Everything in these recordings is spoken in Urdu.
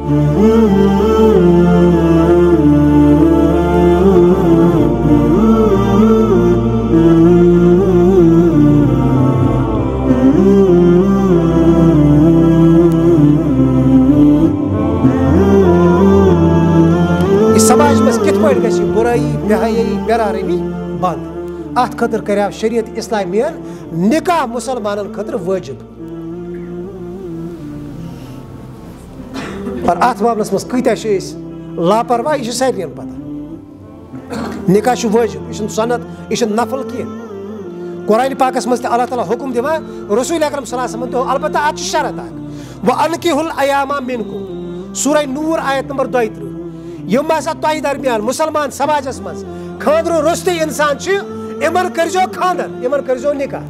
سماج مز کت پہ گی برائی بے حیائی بیراری بند ات خاطر کریو شریعت اسلامیہ نکاح مسلمانن خاطر واجب اور ات معاملس مز کتیا لاپرواہ یہ سارے پتہ نکاح واجب یہ سنت یہ نفل کی قرآن پاکس مز اللہ تعالیٰ حکم دِوان رسول اکرم صلی اللہ علیہ وسلم البتہ ات شرط اخ وَأَنكِحُوا الْأَيَامَ مِنكُم سورہ نور آیت نمبر 32 یم ہسا تہ درمیان مسلمان سماجس مز خاندر روستے انسان امن کرزو خاندر امن کرزو نکاح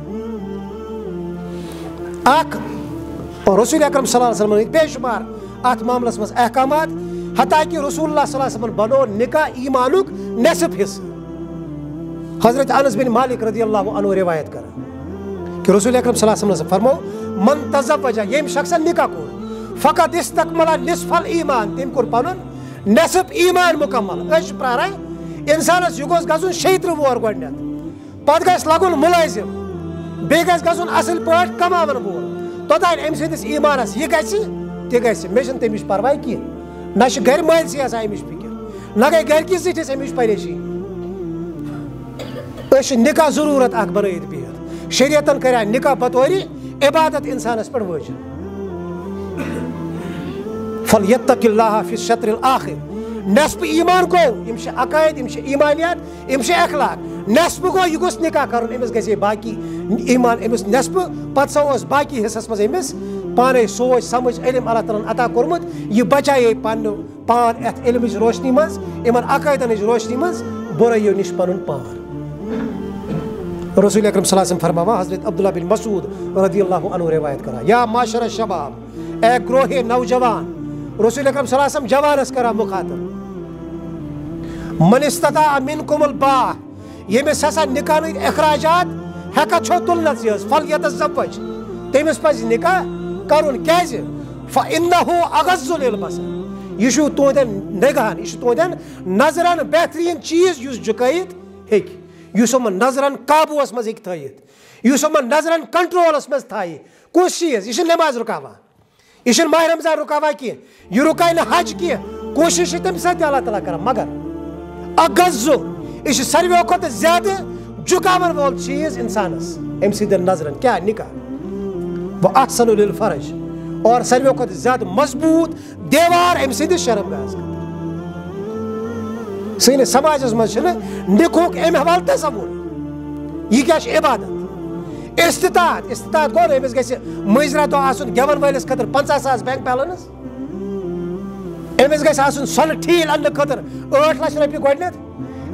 اخ رسول اکرم صلی اللہ علیہ وسلم بے شمار ات معاملس مز احکامات حتیٰ کہ رسول اللہ صلی اللہ علیہ وسلم بنو نکاح ایمانک نصف حصہ حضرت انس بن مالک رضی اللہ عنہ روایت کر کہ رسول اکرم صلی اللہ علیہ وسلم فرمو من تزوج یم شخص نکاح کور فقط استکمل نصف الایمان تم کور پنن نصف ایمان مکمل اش پرارے انسانس یہ گوس گژھُن 36 وُہر گۄڈنیٚتھ پتہٕ گژھِ لگُن مُلٲزِم بیٚیہِ گژھِ گژھُن اصل پٲٹھۍ کماون وول توٚتانۍ أمۍ سٕنٛدِس ایٖمانس یہِ گژھِ تہِ گژھِ مےٚ چھنہٕ تمِچ پرواے کینٛہہ نہ چھِ گرِ مٲلسٕے آسان امِچ فکر نہ گٔے گرِکِس زِٹھِس امِچ پریشٲنی أسۍ چھِ نکاح ضروٗرت اکھ بنٲیِتھ بِہِتھ شریعتن کریٛا نکاح بطورِ عبادت انسانس پٮ۪ٹھ وٲجِب فَلْيَتَّقِ اللَّهَ فِي الشَّطْرِ الْآخِرِ نصف ایمان گوٚو یِم چھِ عقاید یِم چھِ ایمانیات یِم چھِ اخلاق نصف گوٚو یہِ گوٚژھ نکاح کرُن أمِس گژھِ باقی ایمان أمِس نصف پتہٕ سا اوس باقی حصس منٛز أمِس پانے سوچ سمجھ علم اللہ تعالیٰ عطا کوٚرمُت یہِ بچایے پنُن پان یتھ علمٕچ روشنی منٛز یِمن عقایدن ہٕنٛز روشنی منٛز برٲیو نِش پنُن پان رسول اکرم صلی اللہ علیہ وسلم فرماوا حضرت عبداللہ بن مسعود رضی اللہ عنہ روایت کرا یا معاشر الشباب اے گروہ نوجوان رسول اکرم صلی اللہ علیہ وسلم جوانس کرا مخاطب من استطاع منکم الباء ییٚمِس ہسا نکاح اخراجات ہیکا چھو تُلنس یٲژ فلیتزوج تٔمِس پزِ نکاح کرُن کیازِ فإنه اغض للبصر یہ چھُ تُہنٛدٮ۪ن نگاہن یہ چھُ تُہنٛدٮ۪ن نظرن بہترین چیز یُس جُکٲیِتھ ہیٚکہِ یُس یِمن نظرن قابوٗوس منٛز ہیٚکہِ تھٲیِتھ یُس یِمن نظرن کنٹرولس منٛز تھایہِ کُس چیز یہ چھُنہٕ نٮ۪ماز رُکاوان یہ چھُنہٕ ماہ رمضان رُکاوان کینٛہہ یہ رُکایہِ نہٕ حج کینٛہہ کوٗشش چھِ تمہِ سۭتۍ تہِ اللہ تعالیٰ کران مگر اغض یہ چھُ ساروٕیو کھۄتہٕ زیادٕ جُکاون وول چیز انسانس أمۍ سٕنٛدٮ۪ن نظرن کیٛاہ نکاح وأحسن للفرج اور ساروٕیو کھۄتہٕ زیادٕ مضبوٗط دیوار أمۍ سٕنٛدِس شرمگاہس خٲطرٕ سٲنِس سماجس منٛز چھُنہٕ نِکاحُک امہِ حوالہٕ تصور یہِ کیٛاہ چھِ عبادت استطاعت گوٚو أمِس گژھِ مٲنٛزراتھ دۄہ آسُن گٮ۪ون وٲلِس خٲطرٕ 50,000 بینک بیلنس أمِس گژھِ آسُن سۄنہٕ ٹھیٖل اننہٕ خٲطرٕ 8 لچھ رۄپیہِ گۄڈنیٚتھ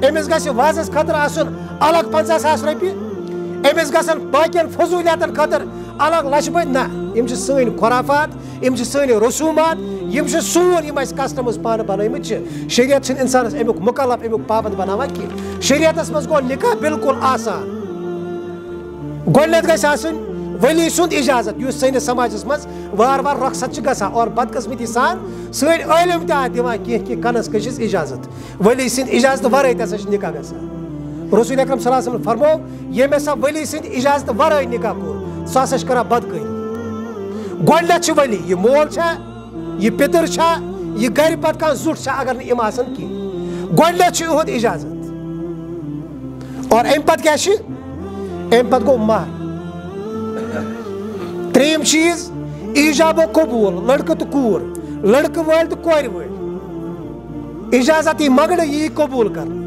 أمِس گژھِ وازس خٲطرٕ آسُن الگ 50,000 رۄپیہِ أمِس گژھن باقین فضوٗلیاتن خٲطرٕ الگ لچھ بٔدۍ نہ یِم چھِ سٲنۍ خُرافات یِم چھِ سٲنۍ رسوٗمات یِم چھِ سون یِم اَسہِ کسٹمٕز پانہٕ بنٲومٕتۍ چھِ شریعت چھِنہٕ انسانس امیُک مُکلف امیُک پابنٛد بناوان کینٛہہ شریعتس منٛز گوٚو نکاح بالکل آسان گۄڈنیٚتھ گژھِ آسٕنۍ ؤلی سُنٛد اجازت یُس سٲنِس سماجس منٛز وارٕ وارٕ رۄخصت چھِ گژھان اور بدقسمتی سان سٲنۍ عٲلم تہِ آے دِوان کینٛہہ کنس کٔشِس اجازت ؤلی سٕنٛدِ اجازتہٕ ورٲے تہِ ہسا چھِ نکاح گژھان رسول اکرم صلی اللہ علیہ وسلم فرمو ییٚمۍ ہسا ؤلی سٕنٛدِ اجازتہٕ ورٲے نکاح کوٚر سُہ ہسا چھُ کران بدکٲری گۄڈنیٚتھ چھُ ؤلی یہِ مول چھا یہِ پِتٕر چھا یہِ گرِ پتہٕ کانٛہہ زُٹھ چھا اگر نہٕ یِم آسن کینٛہہ گۄڈنیٚتھ چھُ یِہُنٛد اجازت اور امہِ پتہٕ کیٛاہ چھِ امہِ پتہٕ گوٚو مہر ترٛیٚیِم چیٖز ایٖجاب و قبوٗل لڑکہٕ تہٕ کوٗر لڑکہٕ وٲلۍ تہٕ کورِ وٲلۍ اجازت یی منٛگنہٕ یہِ یی قبوٗل کرنہٕ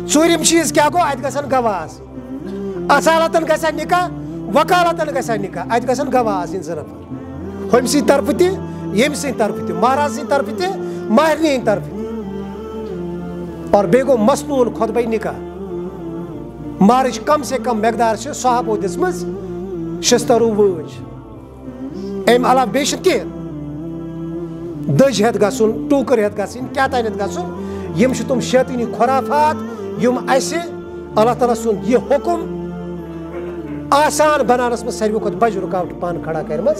ژوٗرِم چیٖز کیٛاہ گوٚو اَتہِ گژھن گواہ آسٕنۍ اصالتن گژھِ نکاح وکالتن گژھِ نکاح اَتہِ گژھن گواہ آسٕنۍ 2 نفر ہُمہِ سٕنٛدِ طرفہٕ تہِ ییٚمہِ سٕنٛدِ طرفہٕ تہِ مہراز سٕنٛدِ طرفہٕ تہِ مہرنہِ ہٕنٛدِ طرفہٕ تہِ اور بیٚیہِ گوٚو مسنوٗن خۄطبے نکاح مہرٕچ کم سے کم مقدار چھِ صحابو دِژمٕژ 76 وٲج امہِ علاوٕ بیٚیہِ چھُنہٕ کینٛہہ دٔج ہٮ۪تھ گژھُن ٹوٗکر ہٮ۪تھ گژھٕنۍ کیٛاہ تانٮ۪تھ گژھُن یِم چھِ تِم شیطٲنی خُرافات یِم اَسہِ اللہ تعالیٰ سُنٛد یہِ حُکُم آسان بناونس منٛز ساروٕے کھۄتہٕ بجہِ رُکاوٹ پانہٕ کھڑا کٔرمٕژ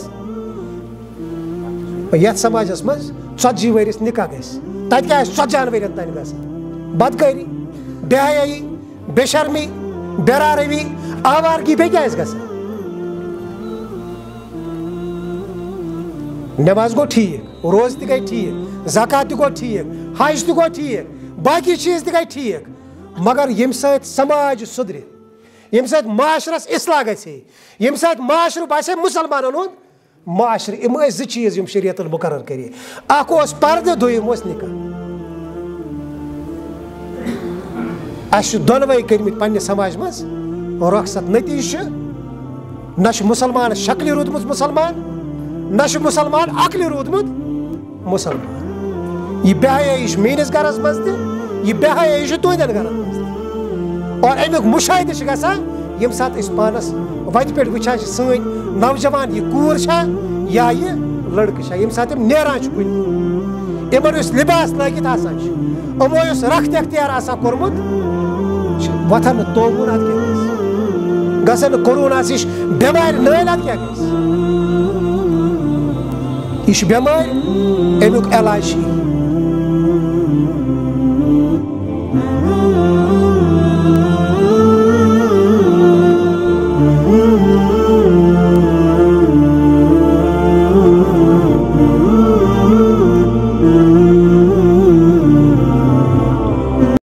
یتھ سماجس مز 40 ؤرِس نکاح گژھِ تتہِ کیٛاہ آسہِ 40 ؤرین تانۍ گژھان بدکٲری بے حیٲیی بے شرمی بے روی آوارگی بیٚیہِ کیٛاہ آسہِ گژھان نماز گوٚو ٹھیٖک روزٕ تہِ گٔے ٹھیٖک زکات تہِ گوٚو ٹھیٖک حج تہِ گوٚو ٹھیٖک باقٕے چیٖز تہِ گٔے ٹھیٖک مگر ییٚمہِ سۭتۍ سماج سُدرِ ییٚمہِ سۭتۍ معاشرس اصلاح گژھِ ہے ییٚمہِ سۭتۍ معاشرٕ باسہِ ہے مُسلمانن ہُنٛد معاشرٕ یِم ٲسۍ 2 چیٖز یِم شریعتن مُقرر کٔرِ اکھ اوس پردٕ دوٚیِم اوس نکاح اَسہِ چھِ دۄنوَے کٔرمٕتۍ پننہِ سماج منٛز رۄخصت نتیٖجہٕ چھُ نہ چھُ مُسلمانس شکلہِ روٗدمُت مُسلمان نہ چھُ مُسلمان عقلہِ روٗدمُت مُسلمان یہِ بے حیٲیی چھِ میٲنِس گرس منٛز تہِ یہِ بے حیٲیی چھِ تُہنٛدٮ۪ن گرن منٛز تہِ اور امیُک مُشاہدٕ چھُ گژھان ییٚمہِ ساتہٕ أسۍ پانس وتہِ پٮ۪ٹھ وٕچھان چھِ سٲنۍ نوجوان یہِ کوٗر چھا یا یہِ لڑکہٕ چھا ییٚمہِ ساتہٕ یِم نیران چھِ کُنہِ یِمن یُس لباس لٲگِتھ آسان چھُ یِمو یُس رخت اختیار آسان کوٚرمُت وۄتھان نہٕ توبوٗن اتھ کیٛاہ گژھِ گژھان نہٕ کوروٗناہس ہِش بٮ۪مارِ نٲلۍ اتھ کیٛاہ گژھِ یہِ چھِ بٮ۪مٲرۍ امیُک علاج چھُ